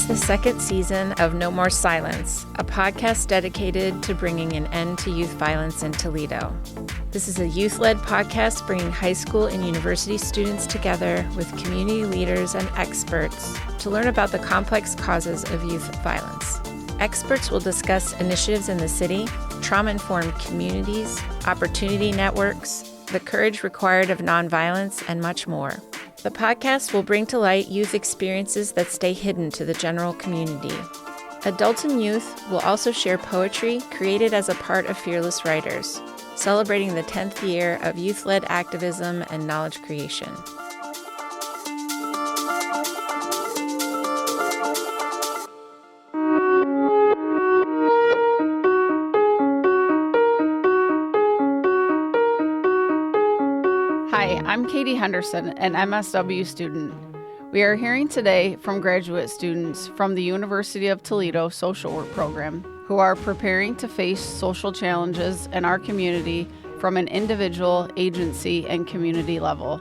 the second season of No More Silence, a podcast dedicated to bringing an end to youth violence in Toledo. This is a youth-led podcast bringing high school and university students together with community leaders and experts to learn about the complex causes of youth violence. Experts will discuss initiatives in the city, trauma-informed communities, opportunity networks, the courage required of nonviolence, and much more. The podcast will bring to light youth experiences that stay hidden to the general community. Adults and youth will also share poetry created as a part of Fearless Writers, celebrating the 10th year of youth-led activism and knowledge creation. Hi, I'm Katie Henderson, an MSW student. We are hearing today from graduate students from the University of Toledo social work program who are preparing to face social challenges in our community from an individual, agency, and community level.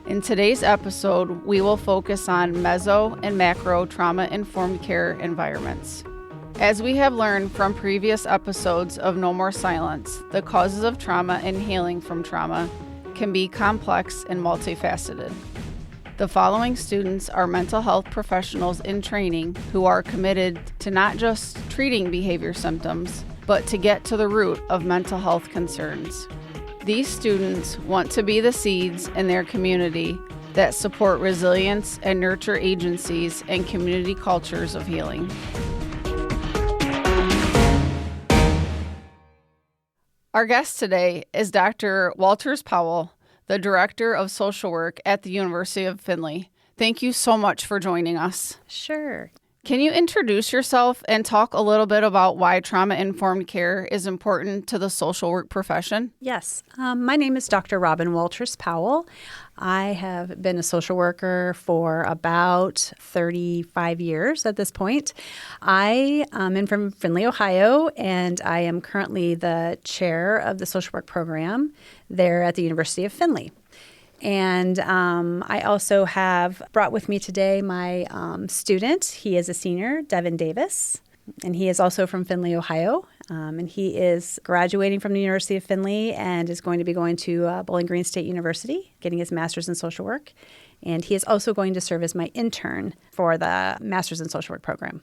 In today's episode, we will focus on mezzo and macro trauma-informed care environments. As we have learned from previous episodes of No More Silence, the causes of trauma and healing from trauma can be complex and multifaceted. The following students are mental health professionals in training who are committed to not just treating behavior symptoms, but to get to the root of mental health concerns. These students want to be the seeds in their community that support resilience and nurture agencies and community cultures of healing. Our guest today is Dr. Walters-Powell, the Director of Social Work at the University of Findlay. Thank you so much for joining us. Sure. Can you introduce yourself and talk a little bit about why trauma-informed care is important to the social work profession? Yes. My name is Dr. Robin Walters-Powell. I have been a social worker for about 35 years at this point. I am from Findlay, Ohio, and I am currently the chair of the social work program there at the University of Findlay. And I also have brought with me today my student. He is a senior, Devin Davis, and he is also from Findlay, Ohio. And he is graduating from the University of Findlay and is going to be going to Bowling Green State University, getting his master's in social work. And he is also going to serve as my intern for the master's in social work program.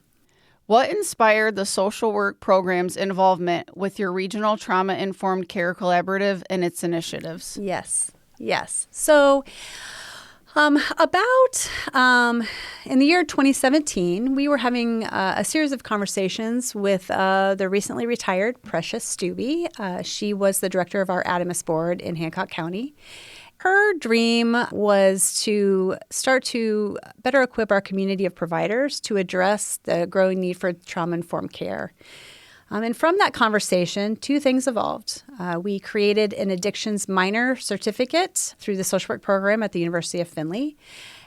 What inspired the social work program's involvement with your regional trauma-informed care collaborative and its initiatives? Yes. So in the year 2017, we were having a series of conversations with the recently retired Precious Stubbe. She was the director of our Adamus board in Hancock County. Her dream was to start to better equip our community of providers to address the growing need for trauma-informed care. And from that conversation, two things evolved. We created an addictions minor certificate through the social work program at the University of Findlay.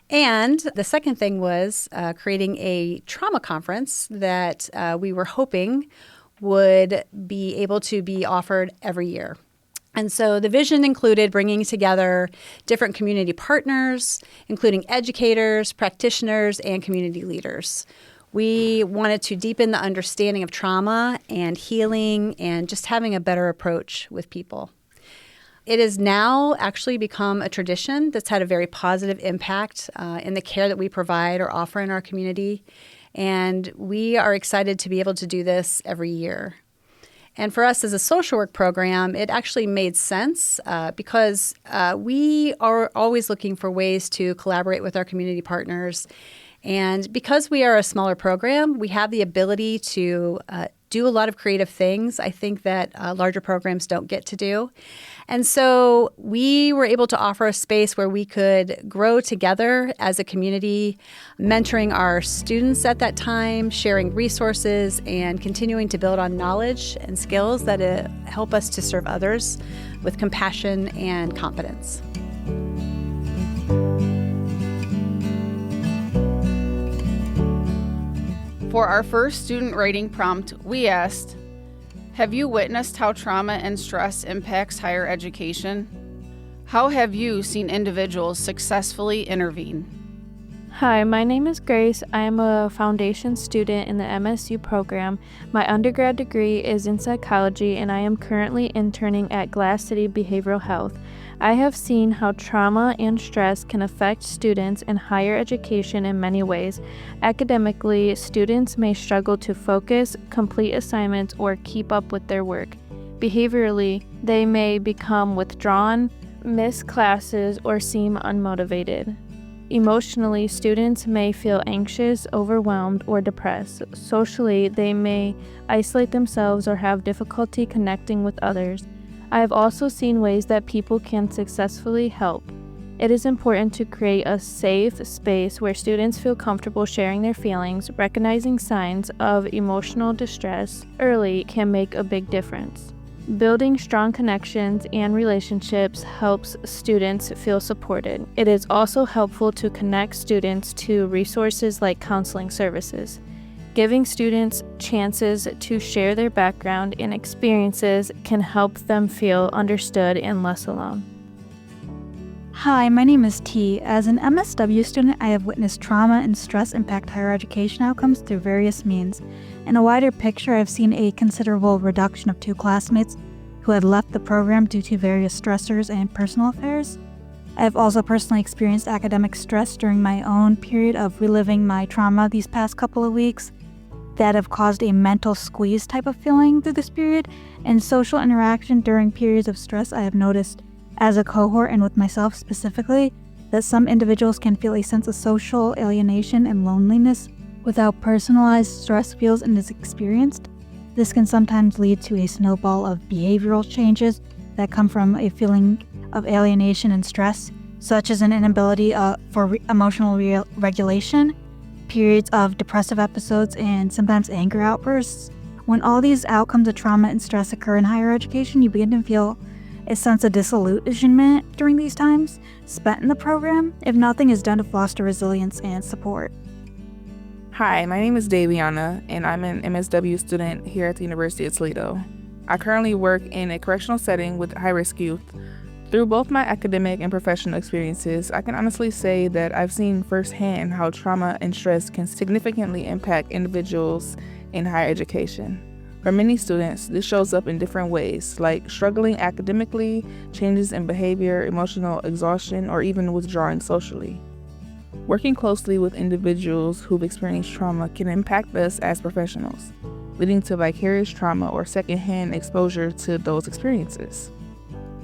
And the second thing was creating a trauma conference that we were hoping would be able to be offered every year. And so the vision included bringing together different community partners, including educators, practitioners, and community leaders. We wanted to deepen the understanding of trauma and healing and just having a better approach with people. It has now actually become a tradition that's had a very positive impact in the care that we provide or offer in our community. And we are excited to be able to do this every year. And for us as a social work program, it actually made sense because we are always looking for ways to collaborate with our community partners. And because we are a smaller program, we have the ability to do a lot of creative things, I think, that larger programs don't get to do. And so we were able to offer a space where we could grow together as a community, mentoring our students at that time, sharing resources, and continuing to build on knowledge and skills that help us to serve others with compassion and confidence. For our first student writing prompt, we asked, have you witnessed how trauma and stress impacts higher education? How have you seen individuals successfully intervene? Hi, my name is Grace. I am a foundation student in the MSU program. My undergrad degree is in psychology, and I am currently interning at Glass City Behavioral Health. I have seen how trauma and stress can affect students in higher education in many ways. Academically, students may struggle to focus, complete assignments, or keep up with their work. Behaviorally, they may become withdrawn, miss classes, or seem unmotivated. Emotionally, students may feel anxious, overwhelmed, or depressed. Socially, they may isolate themselves or have difficulty connecting with others. I have also seen ways that people can successfully help. It is important to create a safe space where students feel comfortable sharing their feelings. Recognizing signs of emotional distress early can make a big difference. Building strong connections and relationships helps students feel supported. It is also helpful to connect students to resources like counseling services. Giving students chances to share their background and experiences can help them feel understood and less alone. Hi, my name is T. As an MSW student, I have witnessed trauma and stress impact higher education outcomes through various means. In a wider picture, I've seen a considerable reduction of 2 classmates who had left the program due to various stressors and personal affairs. I have also personally experienced academic stress during my own period of reliving my trauma these past couple of weeks that have caused a mental squeeze type of feeling through this period. And social interaction during periods of stress, I have noticed as a cohort and with myself specifically, that some individuals can feel a sense of social alienation and loneliness without personalized stress feels and is experienced. This can sometimes lead to a snowball of behavioral changes that come from a feeling of alienation and stress, such as an inability for emotional regulation, periods of depressive episodes, and sometimes anger outbursts. When all these outcomes of trauma and stress occur in higher education, you begin to feel a sense of disillusionment during these times spent in the program if nothing is done to foster resilience and support. Hi, my name is Daviana, and I'm an MSW student here at the University of Toledo. I currently work in a correctional setting with high-risk youth. Through both my academic and professional experiences, I can honestly say that I've seen firsthand how trauma and stress can significantly impact individuals in higher education. For many students, this shows up in different ways, like struggling academically, changes in behavior, emotional exhaustion, or even withdrawing socially. Working closely with individuals who've experienced trauma can impact us as professionals, leading to vicarious trauma or secondhand exposure to those experiences.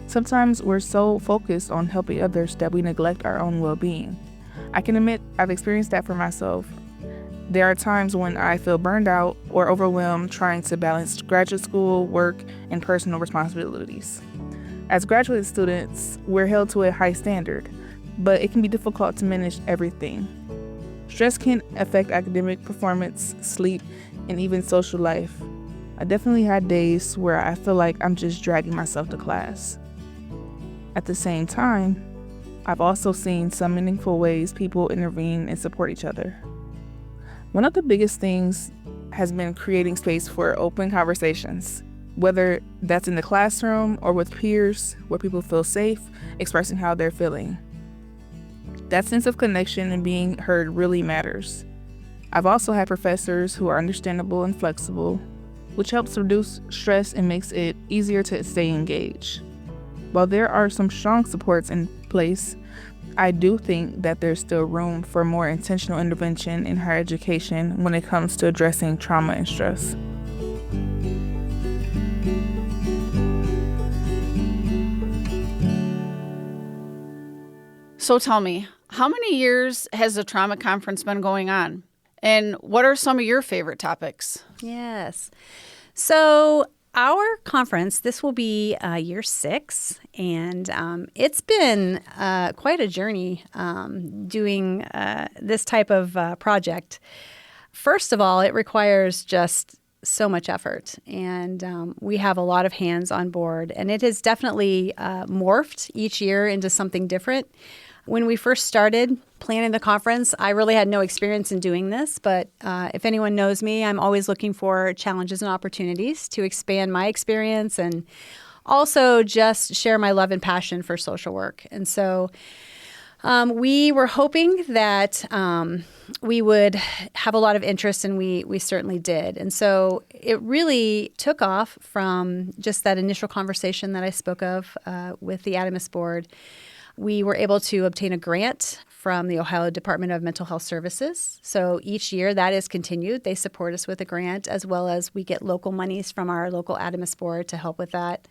Sometimes we're so focused on helping others that we neglect our own well-being. I can admit I've experienced that for myself. There are times when I feel burned out or overwhelmed trying to balance graduate school, work, and personal responsibilities. As graduate students, we're held to a high standard, but it can be difficult to manage everything. Stress can affect academic performance, sleep, and even social life. I definitely had days where I feel like I'm just dragging myself to class. At the same time, I've also seen some meaningful ways people intervene and support each other. One of the biggest things has been creating space for open conversations, whether that's in the classroom or with peers, where people feel safe expressing how they're feeling. That sense of connection and being heard really matters. I've also had professors who are understandable and flexible, which helps reduce stress and makes it easier to stay engaged. While there are some strong supports in place, I do think that there's still room for more intentional intervention in higher education when it comes to addressing trauma and stress. So tell me, how many years has the trauma conference been going on? And what are some of your favorite topics? Yes. So our conference, this will be year 6, and it's been quite a journey doing this type of project. First of all, it requires just so much effort, and we have a lot of hands on board, and it has definitely morphed each year into something different. When we first started planning the conference, I really had no experience in doing this, but if anyone knows me, I'm always looking for challenges and opportunities to expand my experience and also just share my love and passion for social work. And so We were hoping that we would have a lot of interest, and we certainly did. And so it really took off from just that initial conversation that I spoke of with the Adamus Board. We were able to obtain a grant from the Ohio Department of Mental Health Services. So each year that is continued. They support us with a grant, as well as we get local monies from our local Adamus Board to help with that.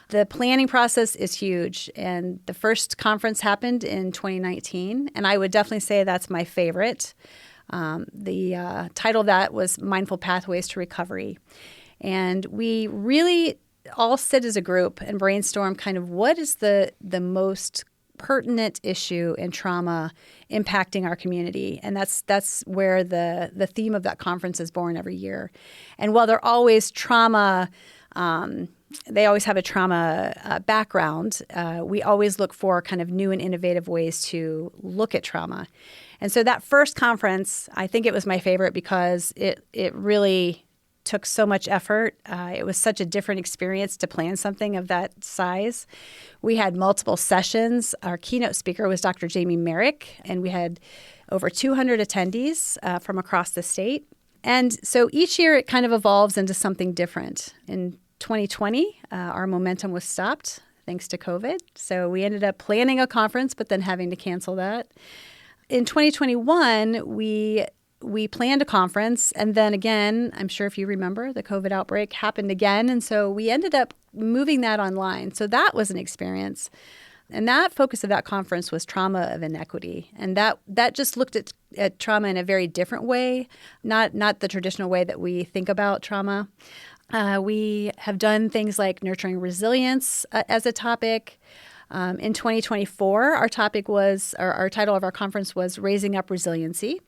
The planning process is huge, and the first conference happened in 2019, and I would definitely say that's my favorite. The title of that was Mindful Pathways to Recovery. And we really all sit as a group and brainstorm kind of what is the most pertinent issue in trauma impacting our community. And that's where the theme of that conference is born every year. And while they're always trauma, they always have a trauma background, we always look for kind of new and innovative ways to look at trauma. And so that first conference, I think it was my favorite because it really took so much effort. It was such a different experience to plan something of that size. We had multiple sessions. Our keynote speaker was Dr. Jamie Merrick, and we had over 200 attendees from across the state. And so each year it kind of evolves into something different. In 2020, our momentum was stopped thanks to COVID. So we ended up planning a conference, but then having to cancel that. In 2021, we planned a conference, and then again, I'm sure if you remember, the COVID outbreak happened again, and so we ended up moving that online. So that was an experience. And that focus of that conference was trauma of inequity. And that just looked at trauma in a very different way, not the traditional way that we think about trauma. We have done things like nurturing resilience as a topic. In 2024, our title of our conference was Raising Up Resiliency.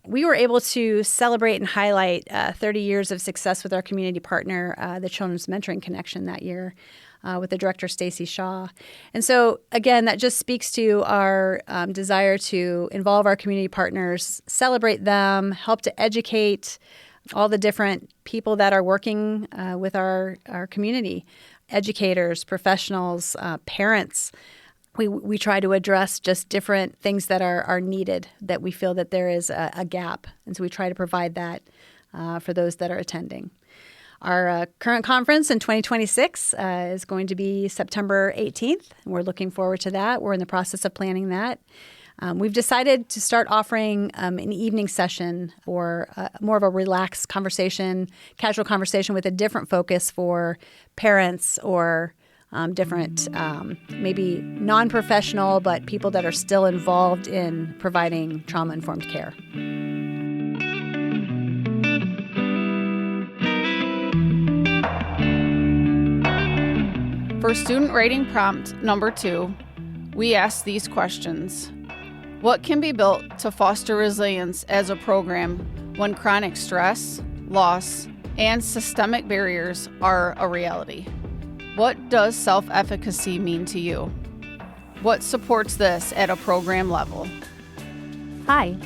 We were able to celebrate and highlight 30 years of success with our community partner, the Children's Mentoring Connection, that year with the director, Stacy Shaw. And so, again, that just speaks to our desire to involve our community partners, celebrate them, help to educate all the different people that are working with our community, educators, professionals, parents. We try to address just different things that are needed, that we feel that there is a gap. And so we try to provide that for those that are attending. Our current conference in 2026 is going to be September 18th, and we're looking forward to that. We're in the process of planning that. We've decided to start offering an evening session or more of a relaxed conversation, casual conversation with a different focus for parents or different, maybe non-professional, but people that are still involved in providing trauma-informed care. For student writing prompt number 2, we ask these questions. What can be built to foster resilience as a program when chronic stress, loss, and systemic barriers are a reality? What does self-efficacy mean to you? What supports this at a program level? Hi,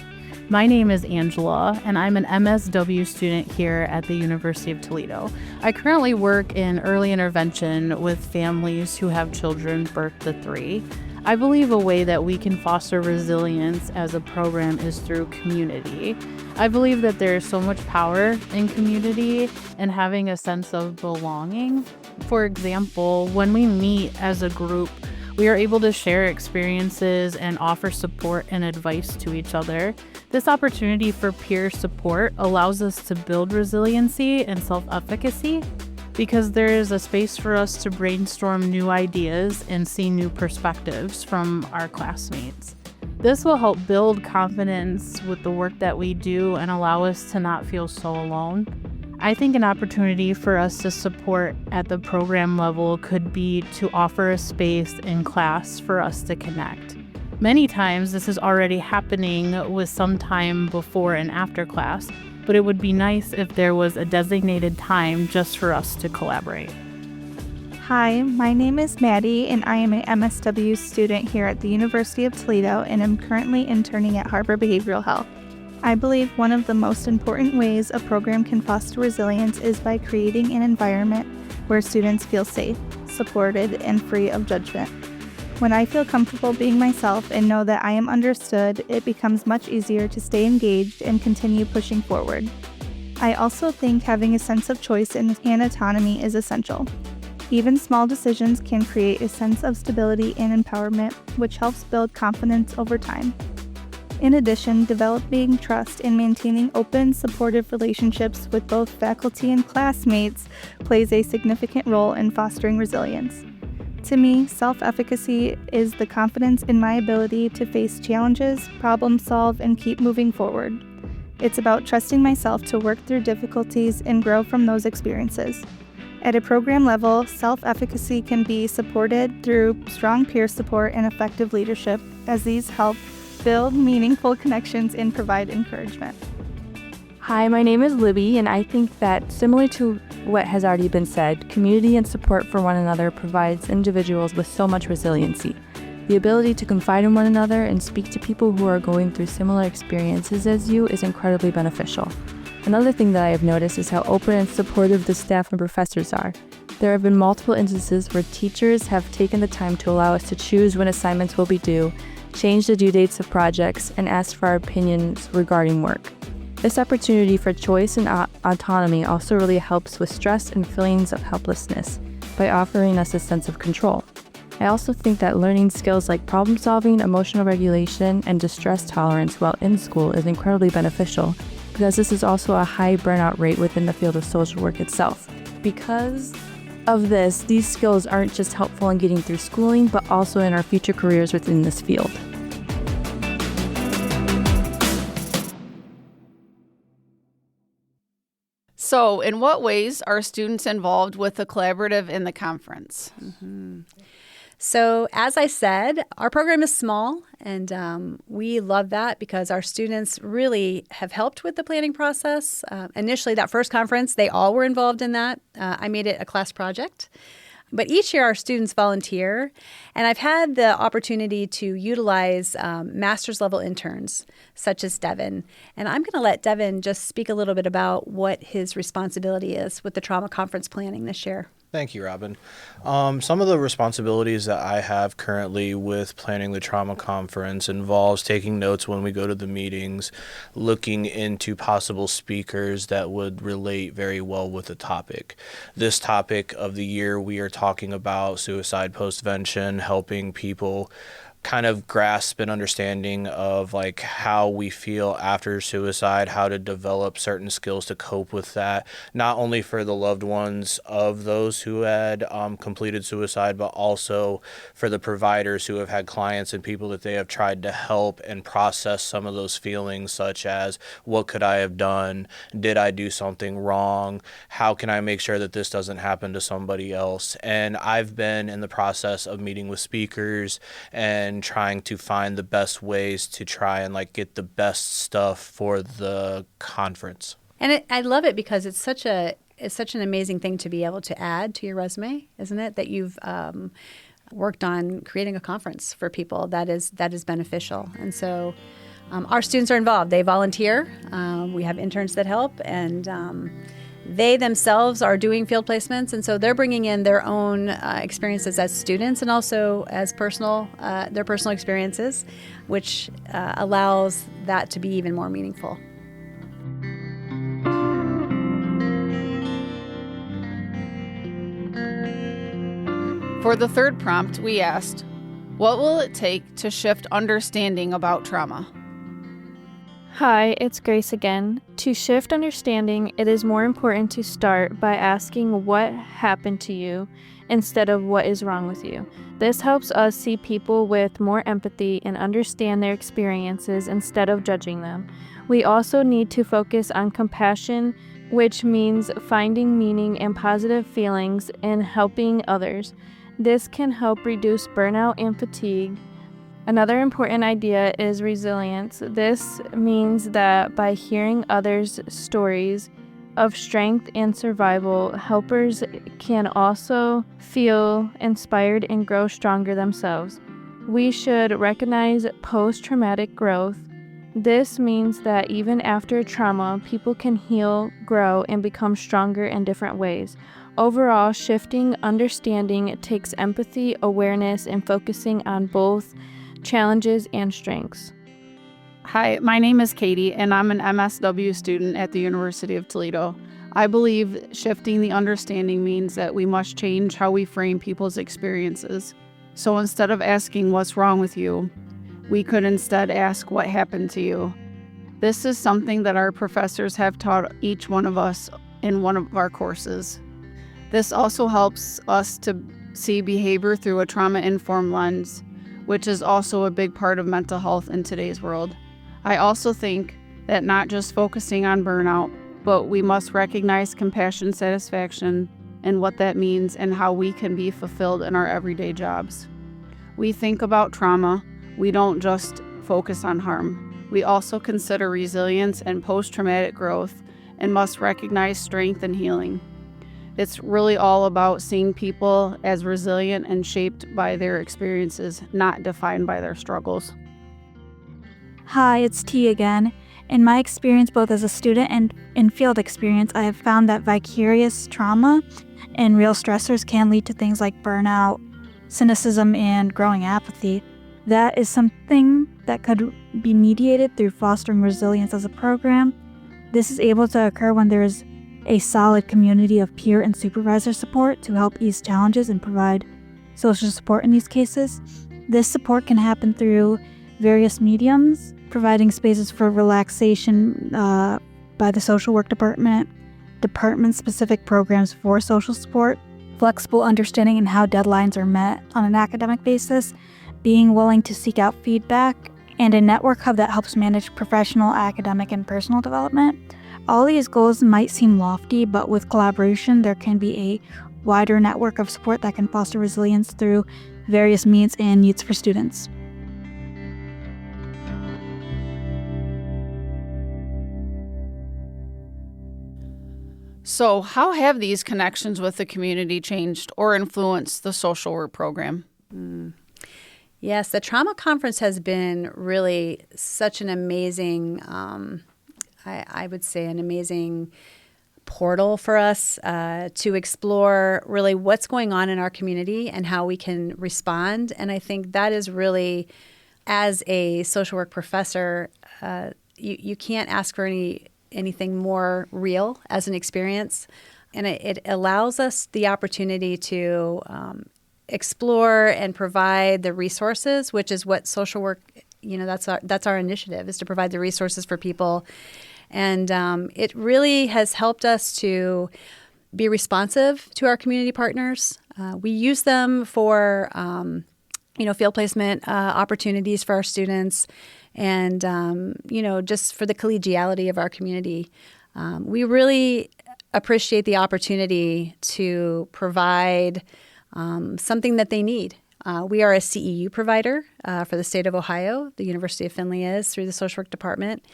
my name is Angela, and I'm an MSW student here at the University of Toledo. I currently work in early intervention with families who have children birth to 3. I believe a way that we can foster resilience as a program is through community. I believe that there is so much power in community and having a sense of belonging. For example, when we meet as a group, we are able to share experiences and offer support and advice to each other. This opportunity for peer support allows us to build resiliency and self-efficacy because there is a space for us to brainstorm new ideas and see new perspectives from our classmates. This will help build confidence with the work that we do and allow us to not feel so alone. I think an opportunity for us to support at the program level could be to offer a space in class for us to connect. Many times this is already happening with some time before and after class, but it would be nice if there was a designated time just for us to collaborate. Hi, my name is Maddie, and I am an MSW student here at the University of Toledo, and I'm currently interning at Harbor Behavioral Health. I believe one of the most important ways a program can foster resilience is by creating an environment where students feel safe, supported, and free of judgment. When I feel comfortable being myself and know that I am understood, it becomes much easier to stay engaged and continue pushing forward. I also think having a sense of choice and autonomy is essential. Even small decisions can create a sense of stability and empowerment, which helps build confidence over time. In addition, developing trust and maintaining open, supportive relationships with both faculty and classmates plays a significant role in fostering resilience. To me, self-efficacy is the confidence in my ability to face challenges, problem solve, and keep moving forward. It's about trusting myself to work through difficulties and grow from those experiences. At a program level, self-efficacy can be supported through strong peer support and effective leadership, as these help build meaningful connections and provide encouragement. Hi, my name is Libby, and I think that similar to what has already been said, community and support for one another provides individuals with so much resiliency. The ability to confide in one another and speak to people who are going through similar experiences as you is incredibly beneficial. Another thing that I have noticed is how open and supportive the staff and professors are. There have been multiple instances where teachers have taken the time to allow us to choose when assignments will be due, change the due dates of projects, and ask for our opinions regarding work. This opportunity for choice and autonomy also really helps with stress and feelings of helplessness by offering us a sense of control. I also think that learning skills like problem solving, emotional regulation, and distress tolerance while in school is incredibly beneficial because this is also a high burnout rate within the field of social work itself. Because of this, these skills aren't just helpful in getting through schooling, but also in our future careers within this field. So, in what ways are students involved with the collaborative in the conference? So, as I said, our program is small, and we love that because our students really have helped with the planning process. Initially, that first conference, they all were involved in that. I made it a class project. But each year, our students volunteer, and I've had the opportunity to utilize master's level interns, such as Devin. And I'm going to let Devin just speak a little bit about what his responsibility is with the trauma conference planning this year. Thank you, Robin. Some of the responsibilities that I have currently with planning the trauma conference involves taking notes when we go to the meetings, looking into possible speakers that would relate very well with the topic. This topic of the year, we are talking about suicide postvention, helping people kind of grasp an understanding of like how we feel after suicide, how to develop certain skills to cope with that, not only for the loved ones of those who had completed suicide, but also for the providers who have had clients and people that they have tried to help and process some of those feelings, such as what could I have done? Did I do something wrong? How can I make sure that this doesn't happen to somebody else? And I've been in the process of meeting with speakers and trying to find the best ways to try and like get the best stuff for the conference. And I love it because it's such an amazing thing to be able to add to your resume, isn't it? That you've worked on creating a conference for people that is beneficial. And so our students are involved. They volunteer. We have interns that help, and they themselves are doing field placements, and so they're bringing in their own experiences as students and also as their personal experiences, which allows that to be even more meaningful. For the third prompt, we asked, what will it take to shift understanding about trauma? Hi, it's Grace again. To shift understanding, it is more important to start by asking what happened to you instead of what is wrong with you. This helps us see people with more empathy and understand their experiences instead of judging them. We also need to focus on compassion, which means finding meaning and positive feelings in helping others. This can help reduce burnout and fatigue. Another important idea is resilience. This means that by hearing others' stories of strength and survival, helpers can also feel inspired and grow stronger themselves. We should recognize post-traumatic growth. This means that even after trauma, people can heal, grow, and become stronger in different ways. Overall, shifting understanding takes empathy, awareness, and focusing on both challenges and strengths. Hi, my name is Katie, and I'm an MSW student at the University of Toledo. I believe shifting the understanding means that we must change how we frame people's experiences. So instead of asking what's wrong with you, we could instead ask what happened to you. This is something that our professors have taught each one of us in one of our courses. This also helps us to see behavior through a trauma-informed lens, which is also a big part of mental health in today's world. I also think that not just focusing on burnout, but we must recognize compassion satisfaction and what that means and how we can be fulfilled in our everyday jobs. We think about trauma, we don't just focus on harm. We also consider resilience and post-traumatic growth and must recognize strength and healing. It's really all about seeing people as resilient and shaped by their experiences, not defined by their struggles. Hi, it's T again. In my experience, both as a student and in field experience, I have found that vicarious trauma and real stressors can lead to things like burnout, cynicism, and growing apathy. That is something that could be mediated through fostering resilience as a program. This is able to occur when there is a solid community of peer and supervisor support to help ease challenges and provide social support in these cases. This support can happen through various mediums, providing spaces for relaxation by the social work department, department-specific programs for social support, flexible understanding in how deadlines are met on an academic basis, being willing to seek out feedback, and a network hub that helps manage professional, academic, and personal development. All these goals might seem lofty, but with collaboration, there can be a wider network of support that can foster resilience through various means and needs for students. So, how have these connections with the community changed or influenced the social work program? Yes, the trauma conference has been really such an amazing, I would say, an amazing portal for us to explore really what's going on in our community and how we can respond. And I think that is really, as a social work professor, you can't ask for anything more real as an experience. And it allows us the opportunity to explore and provide the resources, which is what social work, that's our initiative, is to provide the resources for people. And it really has helped us to be responsive to our community partners. We use them for, field placement opportunities for our students and, just for the collegiality of our community. We really appreciate the opportunity to provide something that they need. We are a CEU provider for the state of Ohio. The University of Findlay is through the social work department.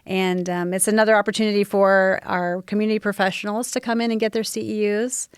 And it's another opportunity for our community professionals to come in and get their CEUs,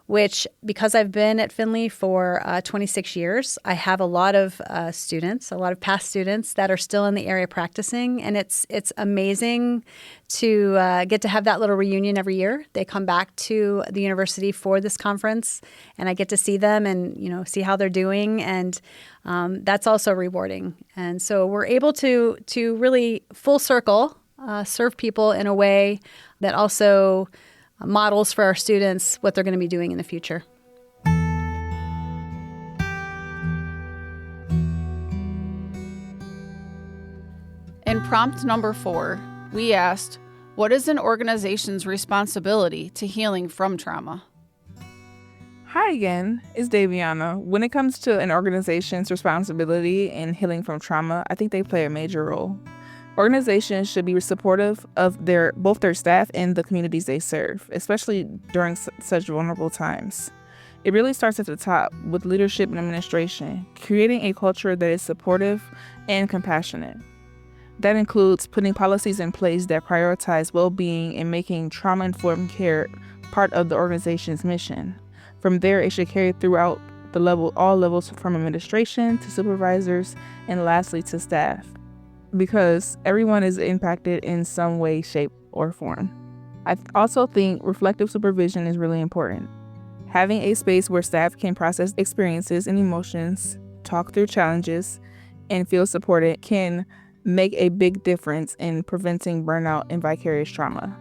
which, because I've been at Findlay for 26 years, I have a lot of students, a lot of past students that are still in the area practicing. And it's amazing to get to have that little reunion every year. They come back to the university for this conference, and I get to see them and, see how they're doing. And that's also rewarding. And so we're able to really full circle serve people in a way that also models for our students what they're going to be doing in the future. In prompt number 4, we asked, what is an organization's responsibility to healing from trauma? Hi again, it's Daviana. When it comes to an organization's responsibility in healing from trauma, I think they play a major role. Organizations should be supportive of both their staff and the communities they serve, especially during such vulnerable times. It really starts at the top with leadership and administration, creating a culture that is supportive and compassionate. That includes putting policies in place that prioritize well-being and making trauma-informed care part of the organization's mission. From there, it should carry throughout all levels, from administration to supervisors, and lastly to staff, because everyone is impacted in some way, shape, or form. I also think reflective supervision is really important. Having a space where staff can process experiences and emotions, talk through challenges, and feel supported can make a big difference in preventing burnout and vicarious trauma.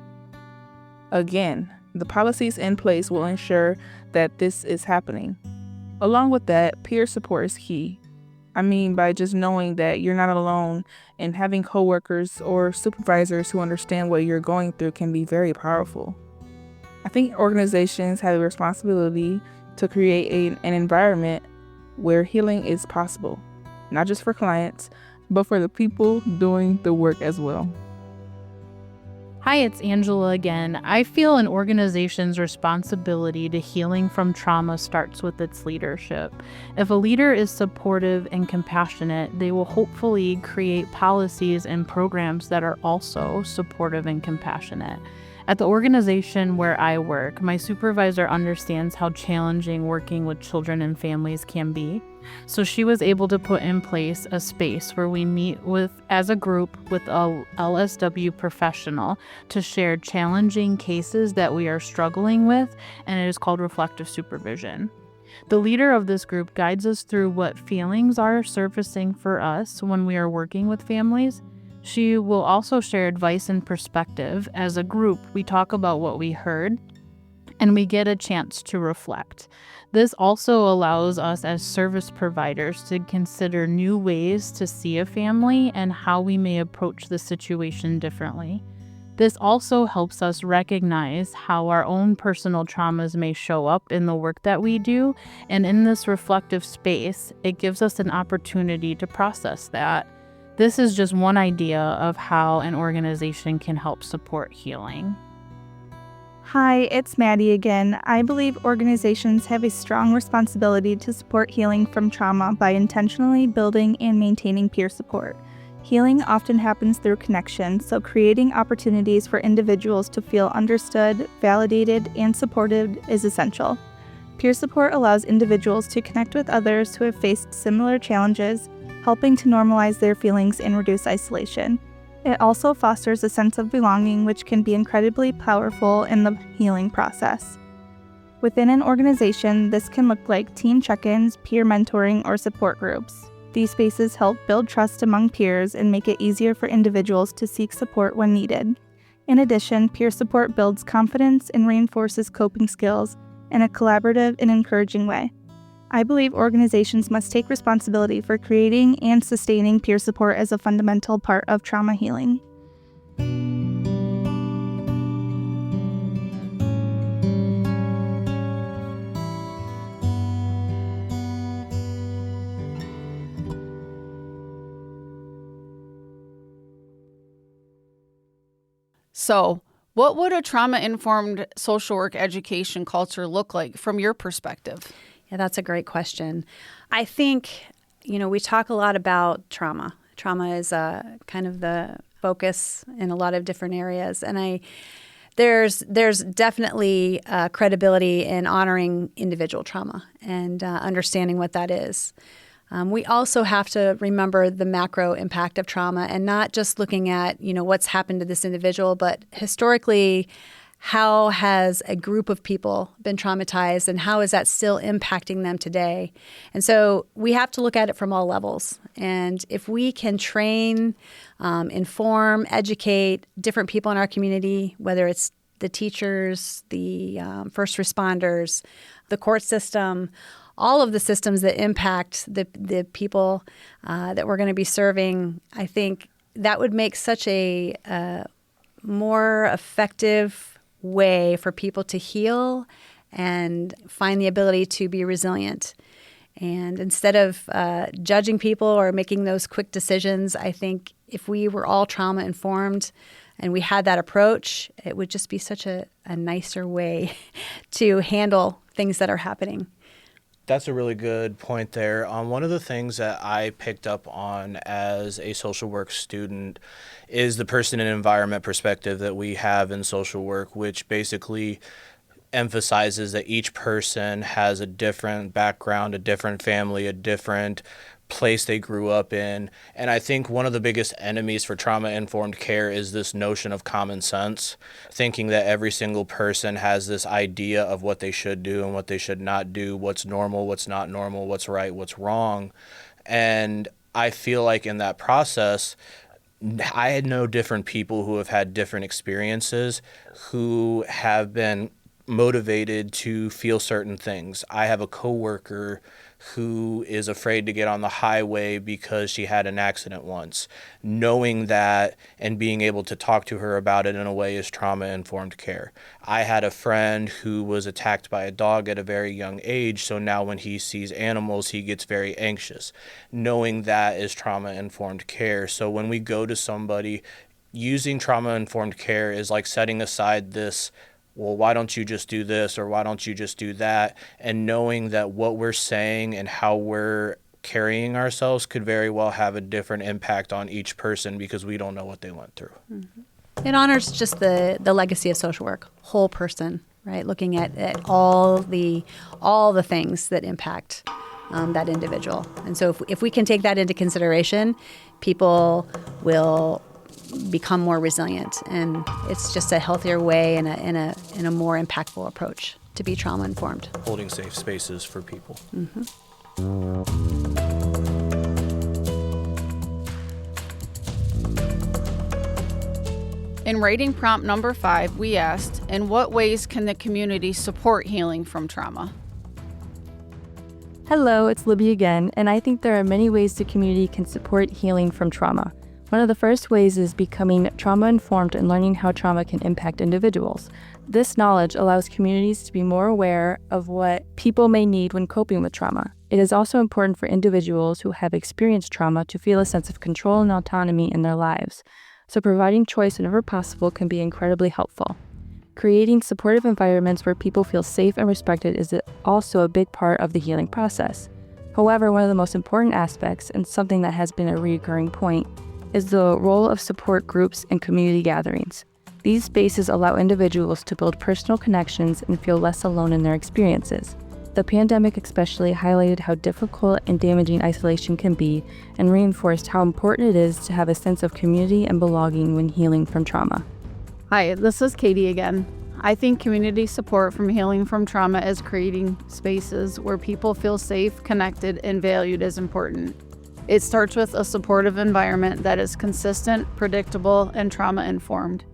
Again, the policies in place will ensure that this is happening. Along with that, peer support is key. I mean, by just knowing that you're not alone and having coworkers or supervisors who understand what you're going through can be very powerful. I think organizations have a responsibility to create an environment where healing is possible, not just for clients, but for the people doing the work as well. Hi, it's Angela again. I feel an organization's responsibility to healing from trauma starts with its leadership. If a leader is supportive and compassionate, they will hopefully create policies and programs that are also supportive and compassionate. At the organization where I work, my supervisor understands how challenging working with children and families can be. So she was able to put in place a space where we meet as a group with a LSW professional to share challenging cases that we are struggling with, and it is called reflective supervision. The leader of this group guides us through what feelings are surfacing for us when we are working with families. She will also share advice and perspective. As a group, we talk about what we heard, and we get a chance to reflect. This also allows us as service providers to consider new ways to see a family and how we may approach the situation differently. This also helps us recognize how our own personal traumas may show up in the work that we do, and in this reflective space, it gives us an opportunity to process that. This is just one idea of how an organization can help support healing. Hi, it's Maddie again. I believe organizations have a strong responsibility to support healing from trauma by intentionally building and maintaining peer support. Healing often happens through connection, so creating opportunities for individuals to feel understood, validated, and supported is essential. Peer support allows individuals to connect with others who have faced similar challenges, helping to normalize their feelings and reduce isolation. It also fosters a sense of belonging, which can be incredibly powerful in the healing process. Within an organization, this can look like team check-ins, peer mentoring, or support groups. These spaces help build trust among peers and make it easier for individuals to seek support when needed. In addition, peer support builds confidence and reinforces coping skills in a collaborative and encouraging way. I believe organizations must take responsibility for creating and sustaining peer support as a fundamental part of trauma healing. So, what would a trauma-informed social work education culture look like from your perspective? Yeah, that's a great question. I think, we talk a lot about trauma. Trauma is kind of the focus in a lot of different areas. And there's definitely credibility in honoring individual trauma and understanding what that is. We also have to remember the macro impact of trauma and not just looking at, what's happened to this individual, but historically, how has a group of people been traumatized and how is that still impacting them today? And so we have to look at it from all levels. And if we can train, inform, educate different people in our community, whether it's the teachers, the first responders, the court system, all of the systems that impact the people that we're going to be serving, I think that would make such a more effective way for people to heal and find the ability to be resilient. And instead of judging people or making those quick decisions, I think if we were all trauma informed and we had that approach, it would just be such a nicer way to handle things that are happening. That's a really good point there. One of the things that I picked up on as a social work student is the person and environment perspective that we have in social work, which basically emphasizes that each person has a different background, a different family, a different place they grew up in. And I think one of the biggest enemies for trauma-informed care is this notion of common sense, thinking that every single person has this idea of what they should do and what they should not do, what's normal, what's not normal, what's right, what's wrong. And I feel like in that process, I had know different people who have had different experiences who have been motivated to feel certain things. I have a coworker who is afraid to get on the highway because she had an accident once. Knowing that and being able to talk to her about it in a way is trauma-informed care. I had a friend who was attacked by a dog at a very young age, so now when he sees animals, he gets very anxious. Knowing that is trauma-informed care. So when we go to somebody, using trauma-informed care is like setting aside this, well, why don't you just do this or why don't you just do that? And knowing that what we're saying and how we're carrying ourselves could very well have a different impact on each person because we don't know what they went through. It honors just the legacy of social work, whole person, right? Looking at all the things that impact that individual. And so if we can take that into consideration, people will become more resilient, and it's just a healthier way and a more impactful approach to be trauma informed. Holding safe spaces for people. In writing prompt number 5, we asked, in what ways can the community support healing from trauma? Hello, it's Libby again, and I think there are many ways the community can support healing from trauma. One of the first ways is becoming trauma-informed and learning how trauma can impact individuals. This knowledge allows communities to be more aware of what people may need when coping with trauma. It is also important for individuals who have experienced trauma to feel a sense of control and autonomy in their lives. So providing choice whenever possible can be incredibly helpful. Creating supportive environments where people feel safe and respected is also a big part of the healing process. However, one of the most important aspects, and something that has been a recurring point, is the role of support groups and community gatherings. These spaces allow individuals to build personal connections and feel less alone in their experiences. The pandemic especially highlighted how difficult and damaging isolation can be and reinforced how important it is to have a sense of community and belonging when healing from trauma. Hi, this is Katie again. I think community support from healing from trauma is creating spaces where people feel safe, connected, and valued is important. It starts with a supportive environment that is consistent, predictable, and trauma-informed.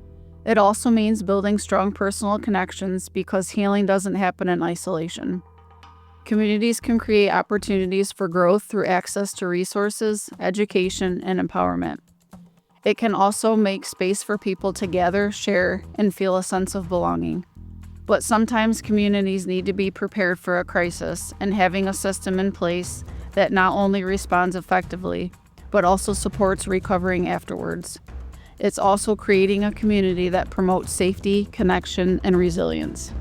It also means building strong personal connections because healing doesn't happen in isolation. Communities can create opportunities for growth through access to resources, education, and empowerment. It can also make space for people to gather, share, and feel a sense of belonging. But sometimes communities need to be prepared for a crisis, and having a system in place that not only responds effectively, but also supports recovering afterwards. It's also creating a community that promotes safety, connection, and resilience.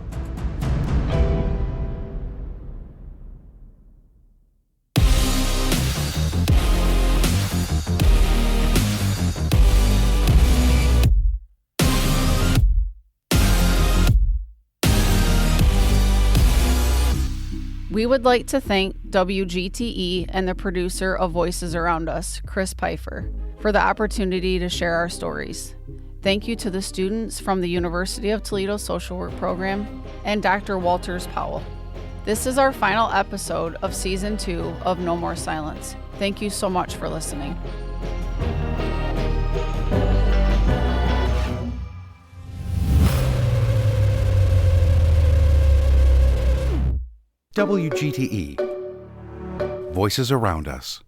We would like to thank WGTE and the producer of Voices Around Us, Chris Pfeiffer, for the opportunity to share our stories. Thank you to the students from the University of Toledo Social Work Program and Dr. Walters Powell. This is our final episode of Season 2 of No More Silence. Thank you so much for listening. WGTE. Voices Around Us.